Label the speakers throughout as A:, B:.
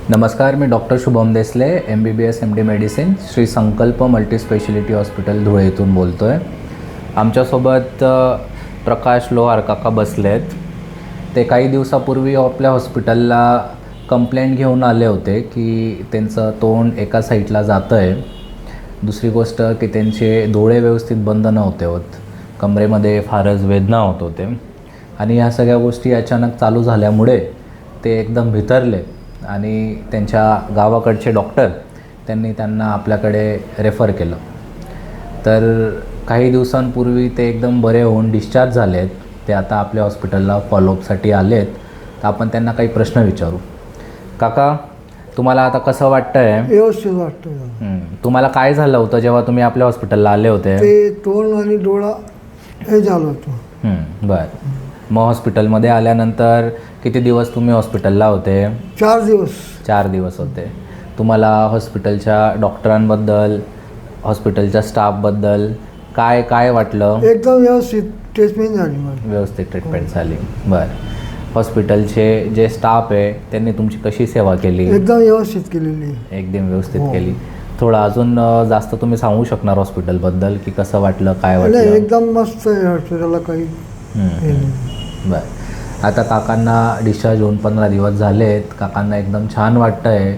A: नमस्कार, मी doctor Shubham Desale, MBBS MD medicine, Shri Sankalp multispeciality hospital Dhule इथून बोलतो आहे. आमच्यासोबत प्रकाश लोहार काका बसले आहेत. ते काही दिवसापूर्वी आपल्या हॉस्पिटलला कंप्लेंट घेऊन आले होते की त्यांचं तोंड एका साईडला जातं आहे. दुसरी गोष्ट की त्यांचे डोळे व्यवस्थित बंद नव्हते होत, कमरेमध्ये फारच वेदना होत होते आणि ह्या सगळ्या गोष्टी अचानक चालू झाल्यामुळे ते एकदम भितरले आणि त्यांच्या गावाकडचे डॉक्टर त्यांनी त्यांना आपल्याकडे रेफर केलं. तर काही दिवसांपूर्वी ते एकदम बरे होऊन डिस्चार्ज झाले आहेत. ते आता आपल्या हॉस्पिटलला फॉलोअपसाठी आले आहेत. तर आपण त्यांना काही प्रश्न विचारू. काका, तुम्हाला आता कसं वाटतं आहे?
B: व्यवस्थित वाटतं.
A: तुम्हाला काय झालं होतं जेव्हा तुम्ही आपल्या हॉस्पिटलला आले होते?
B: ते तोंड आणि डोळा हे झालं होतं.
A: बरं. मग हॉस्पिटलमध्ये आल्यानंतर किती दिवस तुम्ही हॉस्पिटलला होते?
B: 4 दिवस.
A: 4 दिवस होते. तुम्हाला हॉस्पिटलच्या डॉक्टरांबद्दल, हॉस्पिटलच्या स्टाफबद्दल काय काय वाटलं?
B: एकदम व्यवस्थित ट्रीटमेंट झाली माझी.
A: व्यवस्थित ट्रीटमेंट झाली. बरं. हॉस्पिटलचे जे स्टाफ आहे त्यांनी तुमची कशी सेवा केली?
B: एकदम व्यवस्थित केलेली.
A: एकदम व्यवस्थित केली. थोडं अजून जास्त तुम्ही सांगू शकणार हॉस्पिटलबद्दल की कसं वाटलं, काय वाटलं?
B: एकदम मस्त आहे हॉस्पिटलला, काही
A: बरं. आता काकांना डिस्चार्ज होऊन 15 दिवस झाले आहेत. काकांना एकदम छान वाटतं आहे.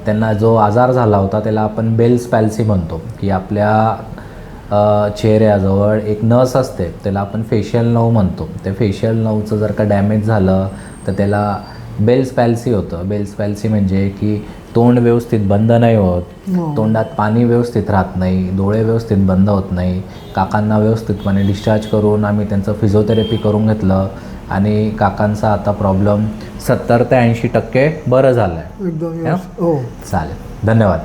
A: त्यांना जो आजार झाला होता त्याला आपण बेल्स पॅल्सी म्हणतो, की आपल्या चेहऱ्याजवळ एक नस असते, त्याला आपण फेशियल नर्व म्हणतो. ते फेशियल नर्वचं जर का डॅमेज झालं तर त्याला बेल्स पॅल्सी होतं. बेल्स पॅल्सी म्हणजे की तोंड व्यवस्थित बंद नाही होत, तोंडात पाणी व्यवस्थित राहत नाही, डोळे व्यवस्थित बंद होत नाही. काकांना व्यवस्थितपणे डिस्चार्ज करून आम्ही त्यांचं फिजिओथेरपी करून घेतलं आणि काकांचा आता प्रॉब्लेम 70 ते 80% बरं झालं आहे.
B: एकदम. हो,
A: चालेल. धन्यवाद.